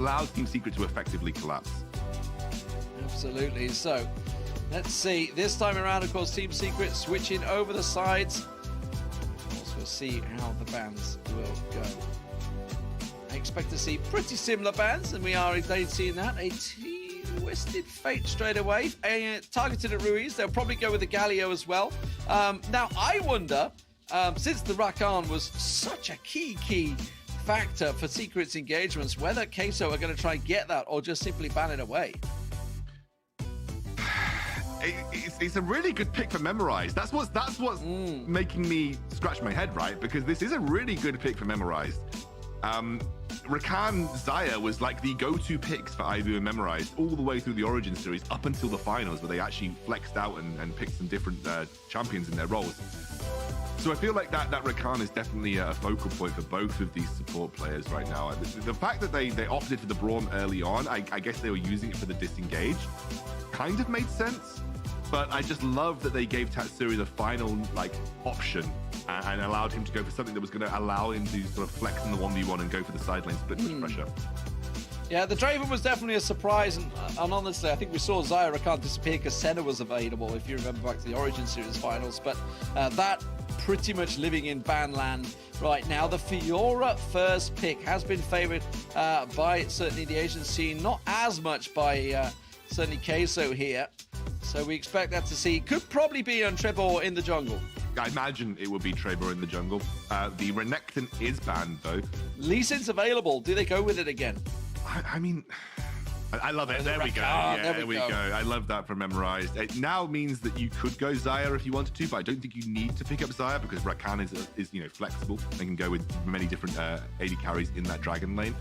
allowed Team Secret to effectively collapse. Absolutely. So let's see. This time around, of course, Team Secret switching over the sides. Of course, we'll see how the bans will go. I expect to see pretty similar bans, and we are indeed seeing that. A Twisted Fate straight away. Targeted at Ruiz. They'll probably go with the Galio as well. Now, I wonder, since the Rakan was such a key factor for Secret's engagements, whether Queso are going to try and get that or just simply ban it away. It's a really good pick for Memorize. That's what's making me scratch my head, right? Because this is a really good pick for Memorize. Rakan Zaya was like the go-to picks for Ivu and Memorize all the way through the Origin series up until the finals, where they actually flexed out and picked some different champions in their roles. So I feel like that Rakan is definitely a focal point for both of these support players right now. The fact that they opted for the Braum early on, I guess they were using it for the disengage, kind of made sense. But I just love that they gave Tatsuri the final option and allowed him to go for something that was going to allow him to sort of flex in the 1v1 and go for the side lane split push pressure. Yeah, the Draven was definitely a surprise, and honestly, I think we saw Zaya Rakan disappear because Senna was available, if you remember back to the Origin Series finals, but that pretty much living in ban land right now. The Fiora first pick has been favored by certainly the Asian scene, not as much by certainly Queso here. So we expect that to see. Could probably be on Trebor in the jungle. I imagine it would be Trebor in the jungle. The Renekton is banned, though. Lee Sin's available. Do they go with it again? I mean, I love it. There we go. Yeah, there we go. I love that for Memorized. It now means that you could go Zaya if you wanted to, but I don't think you need to pick up Zaya because Rakan is flexible and can go with many different AD carries in that Dragon lane.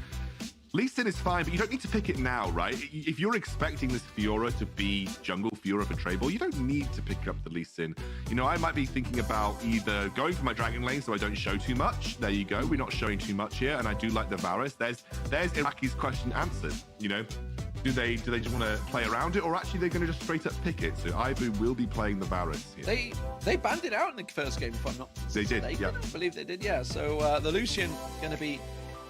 Lee Sin is fine, but you don't need to pick it now, right? If you're expecting this Fiora to be jungle Fiora for Trebor, you don't need to pick up the Lee Sin. I might be thinking about either going for my Dragon lane so I don't show too much. There you go. We're not showing too much here, and I do like the Varus. There's Iraqi's question answered. Do they just want to play around it, or actually they're going to just straight up pick it? So Ivu will be playing the Varus here. They banned it out in the first game, if I'm not mistaken. They did, yeah. I believe they did, yeah. So the Lucian going to be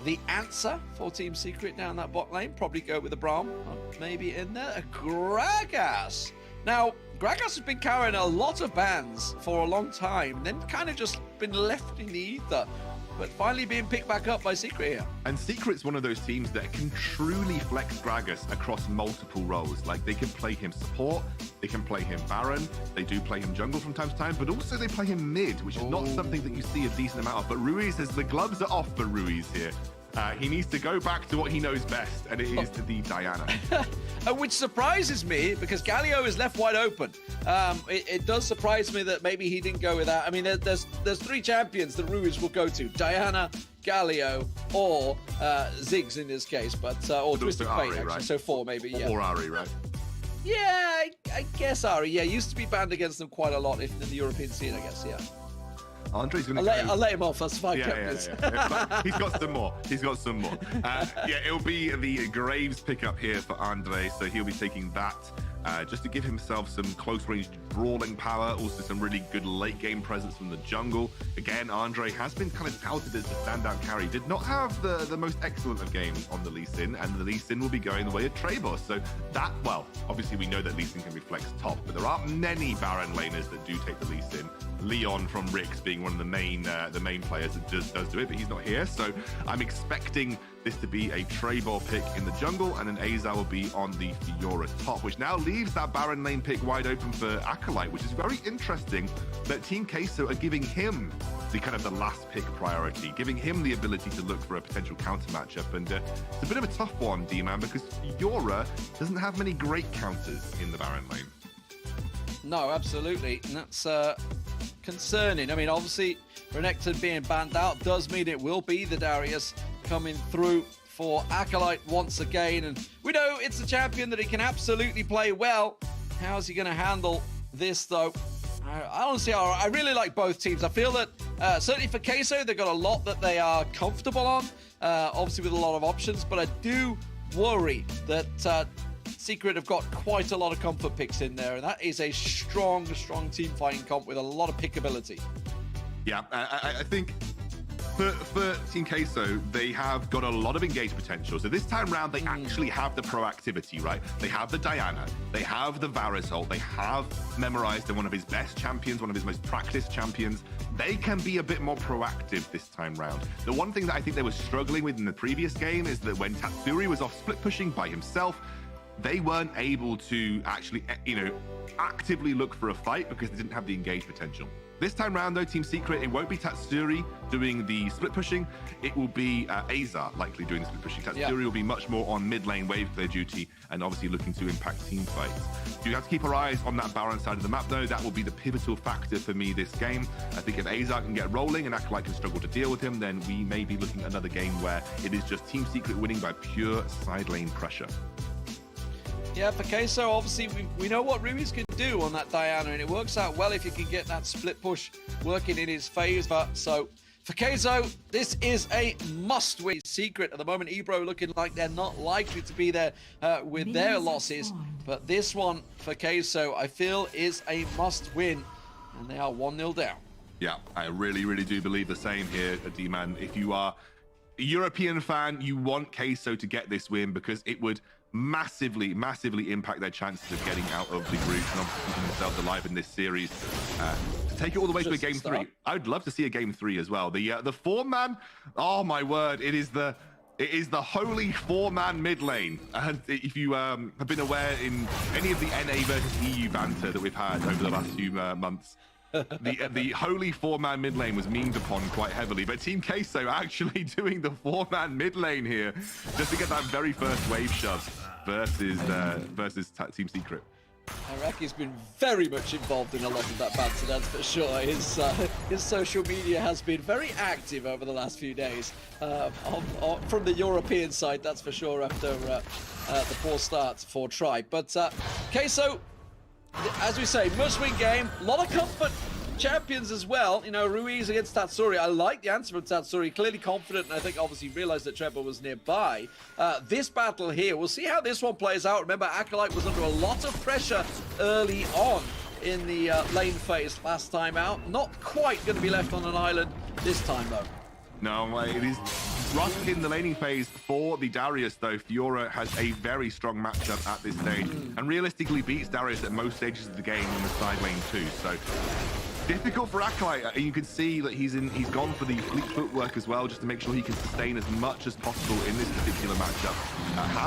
the answer for Team Secret down that bot lane. Probably go with the Braum, maybe in there. A Gragas. Now, Gragas has been carrying a lot of bans for a long time, then kind of just been left in the ether, but finally being picked back up by Secret here. And Secret's one of those teams that can truly flex Gragas across multiple roles. Like, they can play him support, they can play him Baron, they do play him jungle from time to time, but also they play him mid, which is not something that you see a decent amount of. But Ruiz says the gloves are off for Ruiz here. He needs to go back to what he knows best, and it is to the Diana. Which surprises me, because Galio is left wide open. It does surprise me that maybe he didn't go with that. I mean, there's three champions that Ruiz will go to: Diana, Galio, or Ziggs in this case, but or Twisted Fate, actually. Right? So four maybe, yeah. Or Ari, right? Yeah, I guess Ari. Yeah, used to be banned against them quite a lot, if in the European scene, I guess. Yeah. Andre's going to I'll let him off. That's fine. Yeah. He's got some more. It'll be the Graves pickup here for Andre, so he'll be taking that just to give himself some close-range brawling power, also some really good late-game presence from the jungle. Again, Andre has been kind of touted as the standout carry. Did not have the most excellent of games on the Lee Sin, and the Lee Sin will be going the way of Trebor. So that, well, obviously we know that Lee Sin can be flexed top, but there aren't many Baron laners that do take the Lee Sin. Leon from Rix being one of the main players that does do it, but he's not here. So I'm expecting this to be a Trebor pick in the jungle, and then Azar will be on the Fiora top, which now leaves that Baron lane pick wide open for Acolyte, which is very interesting that Team Queso are giving him the last pick priority, giving him the ability to look for a potential counter matchup. And it's a bit of a tough one, D-Man, because Fiora doesn't have many great counters in the Baron lane. No, absolutely. And that's concerning. I mean, obviously, Renekton being banned out does mean it will be the Darius coming through for Acolyte once again. And we know it's a champion that he can absolutely play well. How's he going to handle this, though? I really like both teams. I feel that, certainly for Queso, they've got a lot that they are comfortable on, obviously with a lot of options, but I do worry that Secret have got quite a lot of comfort picks in there, and that is a strong team fighting comp with a lot of pickability. Yeah, I think For Team Queso, they have got a lot of engaged potential. So this time round, they actually have the proactivity, right? They have the Diana, they have the Varus ult, they have memorized one of his best champions, one of his most practiced champions. They can be a bit more proactive this time round. The one thing that I think they were struggling with in the previous game is that when Tatsuri was off split pushing by himself, they weren't able to actually, actively look for a fight because they didn't have the engaged potential. This time round, though, Team Secret, it won't be Tatsuri doing the split pushing. It will be Azar likely doing the split pushing. Tatsuri will be much more on mid lane wave clear duty and obviously looking to impact team fights. So you have to keep our eyes on that Baron side of the map, though. That will be the pivotal factor for me this game. I think if Azar can get rolling and Acolyte can struggle to deal with him, then we may be looking at another game where it is just Team Secret winning by pure side lane pressure. Yeah, for Queso, obviously, we know what Ruiz can do on that Diana, and it works out well if you can get that split push working in his favor. So, for Queso, this is a must-win. Secret at the moment. Ebro looking like they're not likely to be there with their losses. But this one, for Queso, I feel is a must-win, and they are 1-0 down. Yeah, I really, really do believe the same here, D-Man. If you are a European fan, you want Queso to get this win because it would massively impact their chances of getting out of the group and obviously keeping themselves alive in this series. To take it all the way to a game 3, I would love to see a game 3 as well. The 4-man, oh my word, it is the holy 4-man mid lane. And if you have been aware in any of the NA versus EU banter that we've had over the last few months, the holy 4-man mid lane was memed upon quite heavily, but Team Queso actually doing the 4-man mid lane here just to get that very first wave shove versus Team Secret. Araki's been very much involved in a lot of that banter, that's for sure. His social media has been very active over the last few days from the European side, that's for sure, after the poor start for Tribe. But Queso, as we say, must-win game. A lot of comfort champions as well. Ruiz against Tatsuri. I like the answer from Tatsuri. Clearly confident, and I think obviously realized that Trevor was nearby. This battle here, we'll see how this one plays out. Remember, Acolyte was under a lot of pressure early on in the lane phase last time out. Not quite going to be left on an island this time, though. No, it is rough in the laning phase for the Darius, though. Fiora has a very strong matchup at this stage and realistically beats Darius at most stages of the game in the side lane too. So difficult for Acolyte. You can see that he's gone for the fleet footwork as well, just to make sure he can sustain as much as possible in this particular matchup.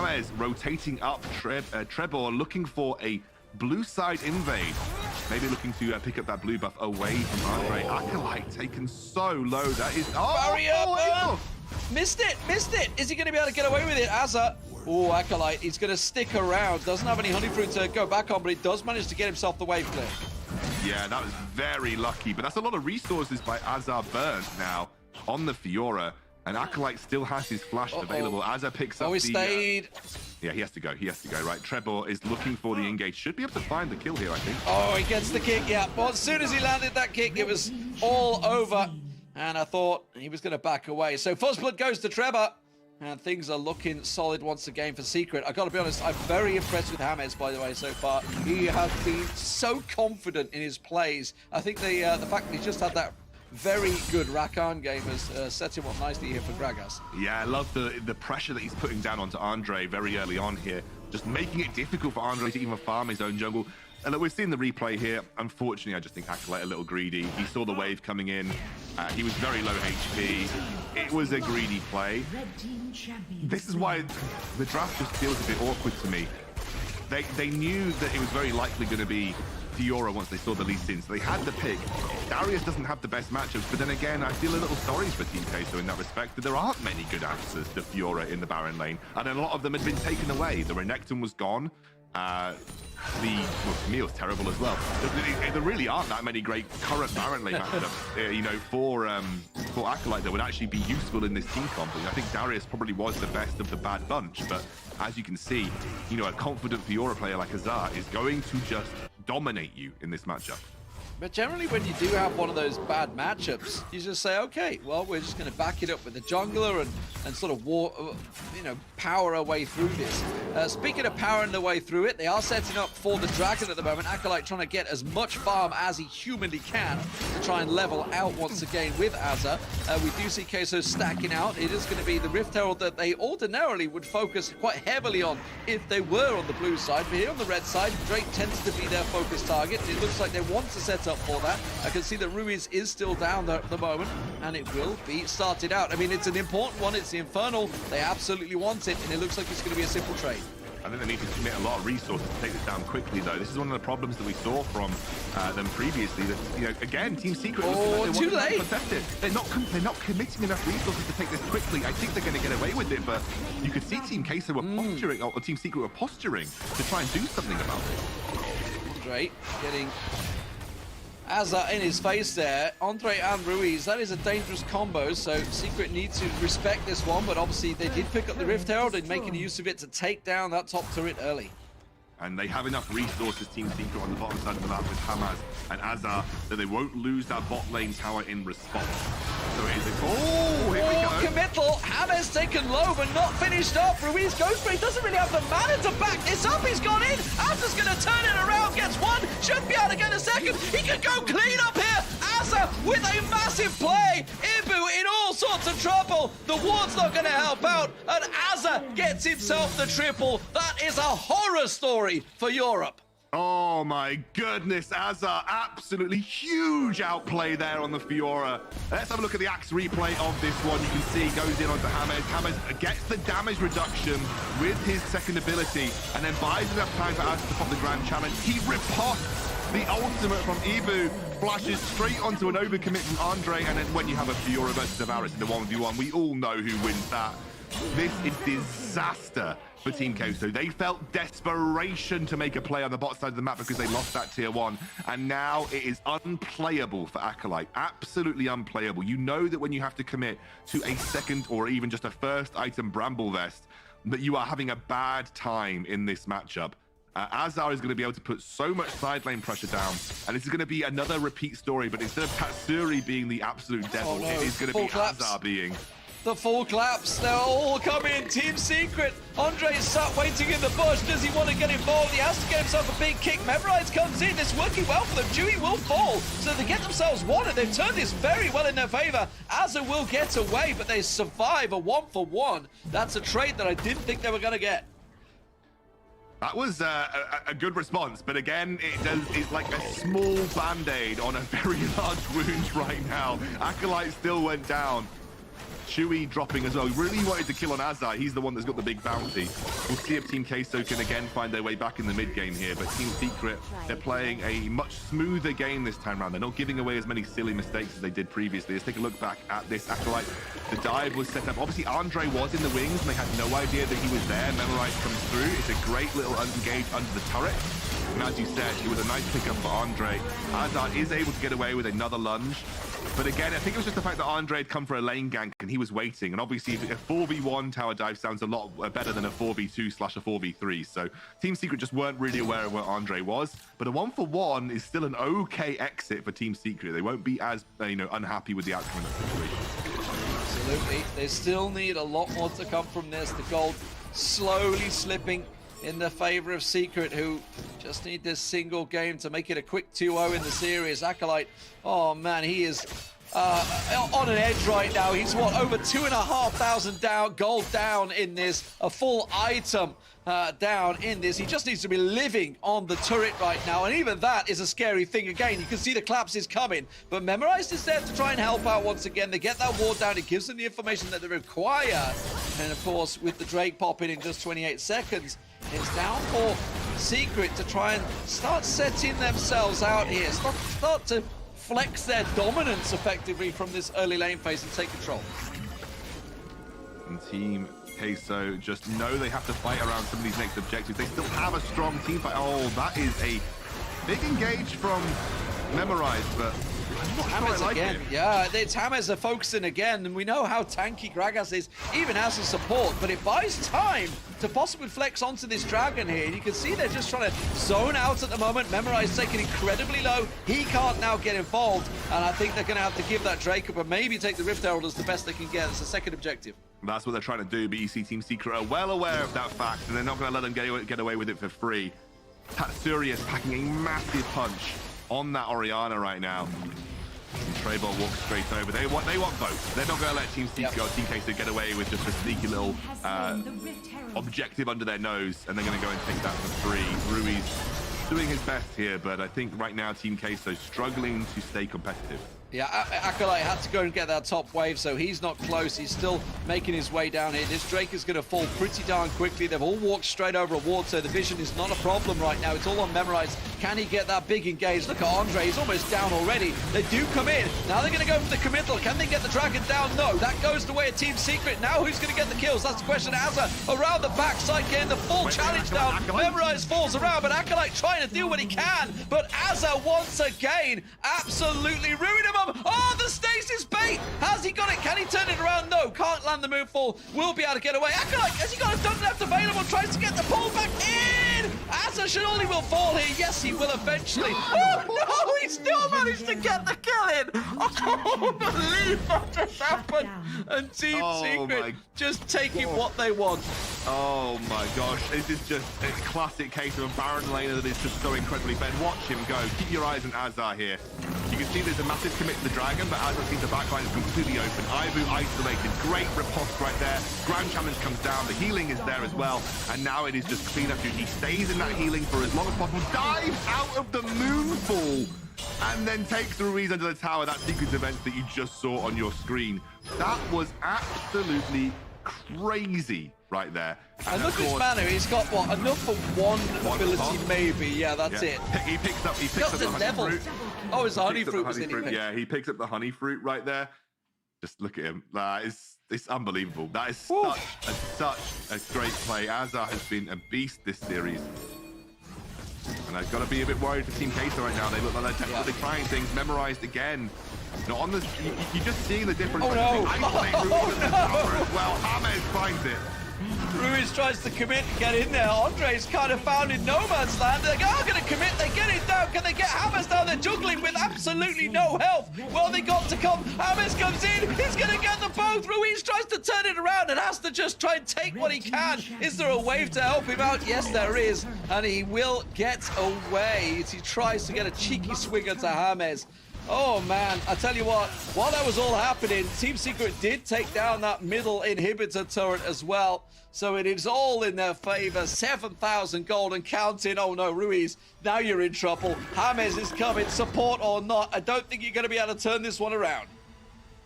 James rotating up Trebor, looking for a blue side invade. Maybe looking to pick up that blue buff away from Andre. Acolyte taken so low. That is... Barrier! Missed it! Is he going to be able to get away with it? Azza. Oh, Acolyte, he's going to stick around. Doesn't have any honey fruit to go back on, but he does manage to get himself the wave clear. Yeah, that was very lucky, but that's a lot of resources by Azar burnt now on the Fiora, and Acolyte still has his flash available. Azar picks up he stayed. Yeah, he has to go, right? Trebor is looking for the engage. Should be able to find the kill here, I think. Oh, he gets the kick, yeah. Well, as soon as he landed that kick, it was all over, and I thought he was going to back away. So first blood goes to Trevor. And things are looking solid once again for Secret. I've got to be honest, I'm very impressed with James, by the way, so far. He has been so confident in his plays. I think the fact that he just had that very good Rakan game has set him up nicely here for Gragas. Yeah, I love the pressure that he's putting down onto Andre very early on here. Just making it difficult for Andre to even farm his own jungle. And look, we've seen the replay here. Unfortunately, I just think Acolyte a little greedy. He saw the wave coming in. He was very low HP. It was a greedy play. This is why the draft just feels a bit awkward to me. They knew that it was very likely going to be Fiora once they saw the Lee Sin, so they had the pick. Darius doesn't have the best matchups, but then again, I feel a little sorry for Team Queso in that respect, that there aren't many good answers to Fiora in the Baron lane, and a lot of them had been taken away. The Renekton was gone. Camille's terrible as well. There really aren't that many great current Baron lane matchups, for Acolyte that would actually be useful in this team comp. I think Darius probably was the best of the bad bunch, but as you can see, a confident Fiora player like Azar is going to just dominate you in this matchup. But generally, when you do have one of those bad matchups, you just say, okay, well, we're just going to back it up with the jungler and sort of power our way through this. Speaking of powering their way through it, they are setting up for the Dragon at the moment. Acolyte trying to get as much farm as he humanly can to try and level out once again with Azza. We do see Queso stacking out. It is going to be the Rift Herald that they ordinarily would focus quite heavily on if they were on the blue side. But here on the red side, Drake tends to be their focus target. It looks like they want to set up for that. I can see that Ruiz is still down there at the moment, and it will be started out. I mean, it's an important one. It's the Infernal. They absolutely want it, and it looks like it's going to be a simple trade. I think they need to commit a lot of resources to take this down quickly, though. This is one of the problems that we saw from them previously. That, you know, again, Team Secret. Too late. They're not committing enough resources to take this quickly. I think they're going to get away with it, but you could see Team Queso were posturing, or Team Secret were posturing to try and do something about it. Andre getting Azza in his face there. Andre and Ruiz, that is a dangerous combo, so Secret need to respect this one, but obviously they did pick up the Rift Herald and making use of it to take down that top turret early. And they have enough resources, Team Secret, on the bottom side of the map with Hammaz and Azar, that they won't lose that bot lane tower in response. So it is here we go. Committal. Hammaz taken low, but not finished up. Ruiz goes for it. Doesn't really have the mana to back this up. He's gone in. Azar's going to turn it around. Gets one. Should be able to get a second. He could go clean up here. Azar with a massive play. Ibu in all sorts of trouble. The ward's not going to help out. And Azar gets himself the triple. That is a horror story for Europe. Oh my goodness, Azar, absolutely huge outplay there on the Fiora. Let's have a look at the Axe replay of this one. You can see goes in onto Hammaz. Hammaz gets the damage reduction with his second ability and then buys enough time for Azar to pop the Grand Challenge. He riposts the ultimate from Ibu, flashes straight onto an overcommit from Andre, and then when you have a Fiora versus a Varus in the 1v1, we all know who wins that. This is disaster for Team Queso. They felt desperation to make a play on the bot side of the map because they lost that tier 1, and now it is unplayable for Acolyte. Absolutely unplayable. You know that when you have to commit to a second or even just a first item Bramble Vest, that you are having a bad time in this matchup. Azar is going to be able to put so much side lane pressure down, and this is going to be another repeat story, but instead of Tatsuri being the absolute devil, it is going to be Azar being... The full collapse, they're all coming. Team Secret. Andre is sat waiting in the bush. Does he want to get involved? He has to get himself a big kick. Memorize comes in. It's working well for them. Dewey will fall. So they get themselves one, and they've turned this very well in their favor. Azza will get away, but they survive a 1-for-1. That's a trade that I didn't think they were going to get. That was a good response, but again, it's like a small band-aid on a very large wound right now. Acolyte still went down. Chewy dropping as well. He really wanted to kill on Azar. He's the one that's got the big bounty. We'll see if Team Queso can again find their way back in the mid game here, but Team Secret, they're playing a much smoother game this time around. They're not giving away as many silly mistakes as they did previously. Let's take a look back at this Acolyte. The dive was set up. Obviously, Andre was in the wings, and they had no idea that he was there. Memorize comes through. It's a great little engage under the turret. And as you said, it was a nice pickup for Andre. Azar is able to get away with another lunge. But again, I think it was just the fact that Andre had come for a lane gank and he was waiting. And obviously, a 4v1 tower dive sounds a lot better than a 4v2/a 4v3. So Team Secret just weren't really aware of where Andre was. But a 1-for-1 is still an okay exit for Team Secret. They won't be as unhappy with the outcome of that situation. Absolutely. They still need a lot more to come from this. The gold slowly slipping in the favor of Secret, who just need this single game to make it a quick 2-0 in the series. Acolyte, oh man, he is on an edge right now. He's what, over 2,500 gold down in this, a full item down in this. He just needs to be living on the turret right now, and even that is a scary thing. Again, you can see the collapse is coming, but Memorized is there to try and help out once again. They get that ward down. It gives them the information that they require, and of course, with the Drake popping in just 28 seconds, it's down for Secret to try and start setting themselves out here. Start to flex their dominance effectively from this early lane phase and take control. And Team Queso just know they have to fight around some of these next objectives. They still have a strong team fight. Oh, that is a big engage from Memorize, but I'm not sure I Hammers like again, it. yeah, it's Hammers are focusing again, and we know how tanky Gragas is, even as a support, but it buys time to possibly flex onto this dragon here. You can see they're just trying to zone out at the moment. Memorize taking incredibly low. He can't now get involved, and I think they're going to have to give that Drake up and maybe take the Rift Herald as the best they can get. It's the second objective. That's what they're trying to do, but you see Team Secret are well aware of that fact, and they're not going to let them get away with it for free. Tatsuri is packing a massive punch on that Orianna right now. And Trebol walks straight over. They want both. They're not going to let Team Secret or Team Queso get away with just a sneaky little objective under their nose, and they're going to go and take that for free. Rui's doing his best here, but I think right now Team Queso struggling to stay competitive. Yeah, Acolyte had to go and get that top wave, so he's not close. He's still making his way down here. This Drake is going to fall pretty darn quickly. They've all walked straight over a ward, so the vision is not a problem right now. It's all on Memorize. Can he get that big engage? Look at Andre. He's almost down already. They do come in. Now they're going to go for the committal. Can they get the dragon down? No. That goes the way of Team Secret. Now who's going to get the kills? That's the question. Azza around the backside getting the full challenge down. Memorize falls around, but Acolyte trying to do what he can. But Azza once again absolutely ruining him. Oh, the stasis bait! Has he got it? Can he turn it around? No, can't land the moonfall. Will be able to get away. Acolyte, has he got a done left available? Tries to get the pull back in! Azza surely will fall here. Yes, he will eventually. Oh, no, he still managed to get the kill in! Oh, believe what just happened! And Team Secret just taking what they want. Oh my gosh, this is just a classic case of a Baron laner that is just so incredibly fed. Watch him go. Keep your eyes on Azar here. You can see there's a massive commit to the dragon, but Azar sees the backline is completely open. Ivu isolated. Great riposte right there. Ground challenge comes down. The healing is there as well. And now it is just clean up duty. He stays in that healing for as long as possible. Dives out of the moonfall. And then takes Ruiz under the tower. That sequence event that you just saw on your screen. That was absolutely crazy right there. And look at his mana, he's got what, enough for one ability maybe. Yeah, that's it. He picks up the honey fruit. Oh, it's a honey fruit was in it. Yeah, he picks up the honey fruit right there. Just look at him. It's unbelievable. That is such a great play. Azar has been a beast this series. And I've got to be a bit worried for Team Queso right now. They look like they're technically trying things. Memorized again. Not on the. You're just seeing the difference. Oh no! Well, James finds it. Ruiz tries to commit and get in there. Andre's kind of found in no man's land. They're going to commit. They get it down. Can they get Hammers down? They're juggling with absolutely no health. Well, they got to come. Hammers comes in. He's going to get them both. Ruiz tries to turn it around and has to just try and take what he can. Is there a wave to help him out? Yes, there is. And he will get away as he tries to get a cheeky swigger to Hammers. Oh man, I tell you what, while that was all happening, Team Secret did take down that middle inhibitor turret as well. So it is all in their favor. 7,000 gold and counting. Oh no, Ruiz, now you're in trouble. James is coming, support or not. I don't think you're going to be able to turn this one around.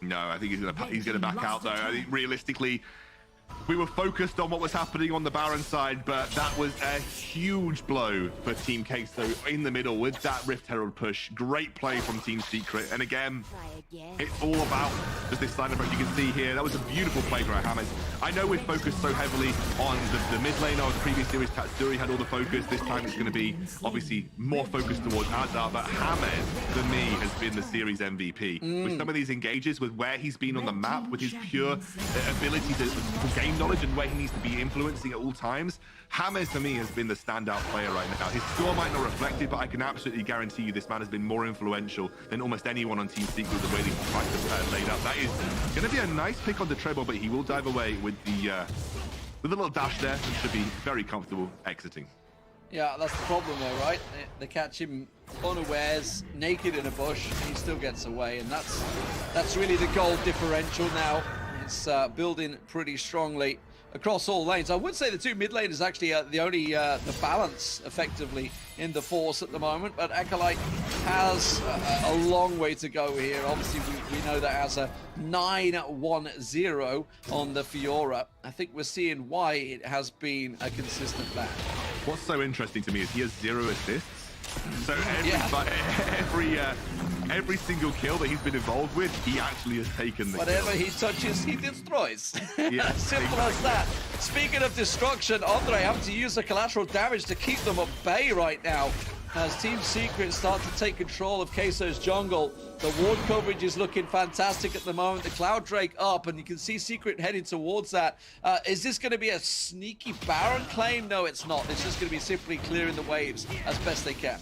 No, I think he's gonna back out though. I think realistically, we were focused on what was happening on the Baron side, but that was a huge blow for Team Queso in the middle with that Rift Herald push. Great play from Team Secret. And again, it's all about just this line approach. You can see here, that was a beautiful play by Hammers. I know we've focused so heavily on the mid lane of the previous series. Tatsuri had all the focus. This time it's going to be obviously more focused towards Azar, but Hammers, for me, has been the series MVP. With some of these engages, with where he's been on the map, with his pure ability to game knowledge and where he needs to be influencing at all times, Hammers for me has been the standout player right now. His score might not reflect it, but I can absolutely guarantee you this man has been more influential than almost anyone on Team Secret the way these fights are laid out. That is going to be a nice pick on the treble, but he will dive away with the little dash there and should be very comfortable exiting. Yeah, that's the problem though, right? They catch him unawares, naked in a bush, and he still gets away, and that's really the gold differential now. It's building pretty strongly across all lanes. I would say the two mid laners actually are the only the balance effectively in the force at the moment, but Acolyte has a long way to go here. Obviously, we know that has a 9-1-0 on the Fiora. I think we're seeing why it has been a consistent ban. What's so interesting to me is he has 0 assists. So every single kill that he's been involved with, he actually has taken the Whatever kill. he touches, he destroys. Yeah, Simple as that. Speaking of destruction, Andre having to use the collateral damage to keep them at bay right now. as Team Secret start to take control of Queso's jungle. The ward coverage is looking fantastic at the moment. The Cloud Drake up, and you can see Secret heading towards that. Is this going to be a sneaky Baron claim? No, it's not. It's just going to be simply clearing the waves as best they can.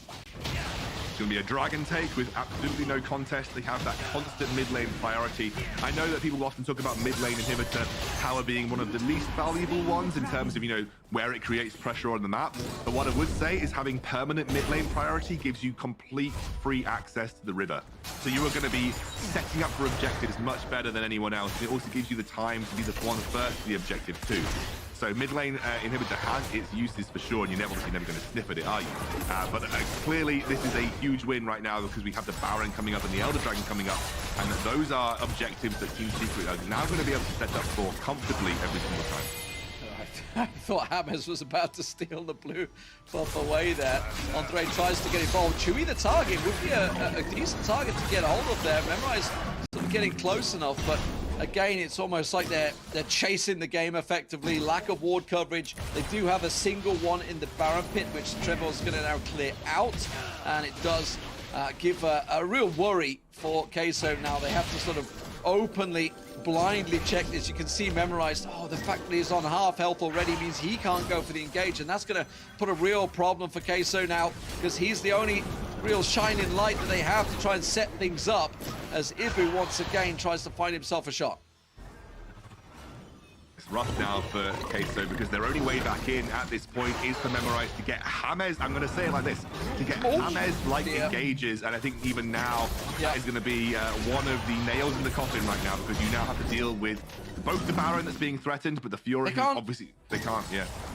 It's going to be a dragon take with absolutely no contest. They have that constant mid lane priority. I know that people often talk about mid lane inhibitor power being one of the least valuable ones in terms of, where it creates pressure on the map. But what I would say is having permanent mid lane priority gives you complete free access to the river. So you are going to be setting up for objectives much better than anyone else. It also gives you the time to be the one first to the objective too. So mid lane inhibitor has its uses for sure, and you're obviously never going to sniff at it, are you? But clearly, this is a huge win right now because we have the Baron coming up and the Elder Dragon coming up, and those are objectives that Team Secret are now going to be able to set up for comfortably every single time. I thought James was about to steal the blue buff away there. Andre tries to get involved. Chewy, the target, would be a decent target to get a hold of there. Memorize sort of getting close enough, but again, it's almost like they're chasing the game effectively. Lack of ward coverage. They do have a single one in the Baron pit, which Trevor's going to now clear out, and it does give a real worry for Queso now. They have to sort of openly, blindly check this. You can see Memorized. Oh, the fact that he's on half health already means he can't go for the engage, and that's going to put a real problem for Queso now, because he's the only real shining light that they have to try and set things up, as Ibu once again tries to find himself a shot. It's rough now for Queso because their only way back in at this point is to Memorize to get James, I'm going to say it like this, to get James-like engages, and I think even now that is going to be one of the nails in the coffin right now, because you now have to deal with both the Baron that's being threatened, but the Fury, obviously, they can't,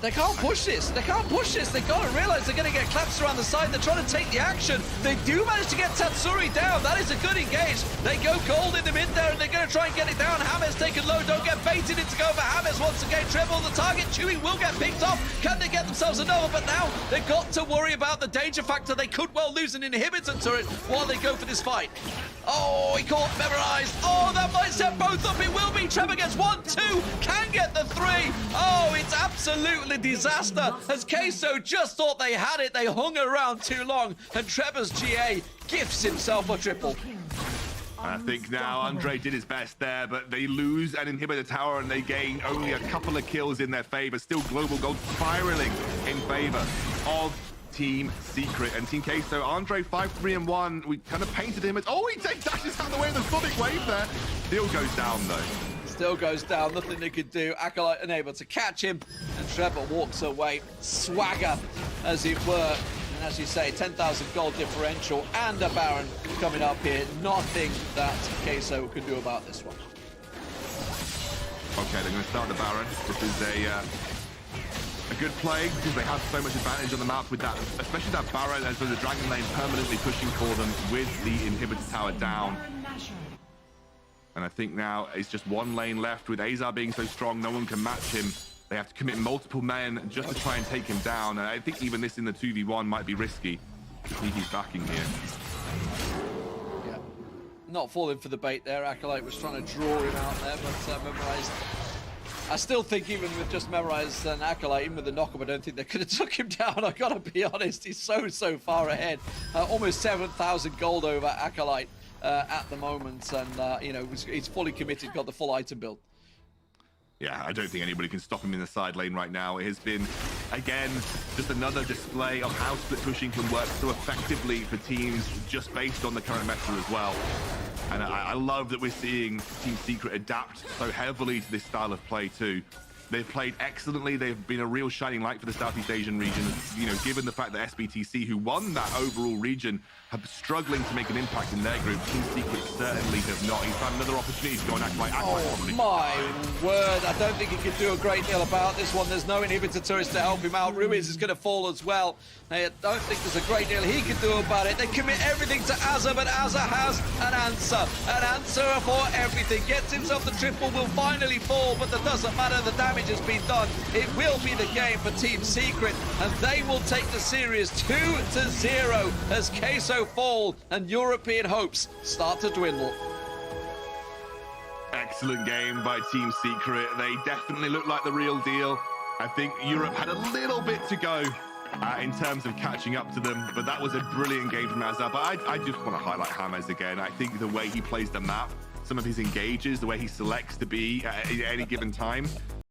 They can't push this. They can't push this. They got to realize they're going to get clapped around the side. They're trying to take the action. They do manage to get Tatsuri down. That is a good engage. They go cold in the mid there, and they're going to try and get it down. James taken low. Don't get baited into go for James once again. Treble the target. Chewy will get picked off. Can they get themselves another? But now they've got to worry about the danger factor. They could well lose an inhibitor turret while they go for this fight. Oh, he caught Memorized. Oh, that might set both up. It will be. Trevor gets 1, 2, can get the 3. Oh, it's absolutely disaster, as Queso just thought they had it. They hung around too long, and Trevor's GA gifts himself a triple. I think now Andre did his best there, but they lose an inhibitor tower and they gain only a couple of kills in their favor. Still global gold spiraling in favor of Team Secret and Team Queso. Andre 5-3-1. We kind of painted him as, he dashes out of the way of the sonic wave there. Still goes down though. Still goes down, nothing they could do. Acolyte unable to catch him, and Trevor walks away. Swagger, as it were. And as you say, 10,000 gold differential and a Baron coming up here. Nothing that Queso can do about this one. Okay, they're going to start the Baron. This is a good play because they have so much advantage on the map with that, especially that Baron, and so the Dragon Lane permanently pushing for them with the inhibitor tower down. And I think now it's just one lane left. With Azar being so strong, no one can match him. They have to commit multiple men just to try and take him down. And I think even this in the 2v1 might be risky. He's backing here. Yeah, not falling for the bait there. Acolyte was trying to draw him out there, but Memorized. I still think even with just Memorized and Acolyte, even with the knock-up, I don't think they could have took him down. I gotta be honest, he's so far ahead. Almost 7,000 gold over Acolyte at the moment, and he's fully committed, got the full item build. Yeah, I don't think anybody can stop him in the side lane right now. It has been, again, just another display of how split pushing can work so effectively for teams just based on the current meta as well. And I love that we're seeing Team Secret adapt so heavily to this style of play too. They've played excellently. They've been a real shining light for the Southeast Asian region. Given the fact that SBTC, who won that overall region, have struggling to make an impact in their group. Team Secret certainly have not. He's found another opportunity to go and act like probably. My word, I don't think he can do a great deal about this one. There's no inhibitor turrets to help him out. Ruiz is going to fall as well. I don't think there's a great deal he can do about it. They commit everything to Azza, but Azza has an answer for everything. Gets himself the triple, will finally fall, but that doesn't matter. The damage has been done. It will be the game for Team Secret, and they will take the series 2-0 as Queso fall and European hopes start to dwindle. Excellent game by Team Secret. They definitely look like the real deal. I think Europe had a little bit to go in terms of catching up to them. But that was a brilliant game from Azar. But I just want to highlight James again. I think the way he plays the map, some of his engages, the way he selects to be at any given time,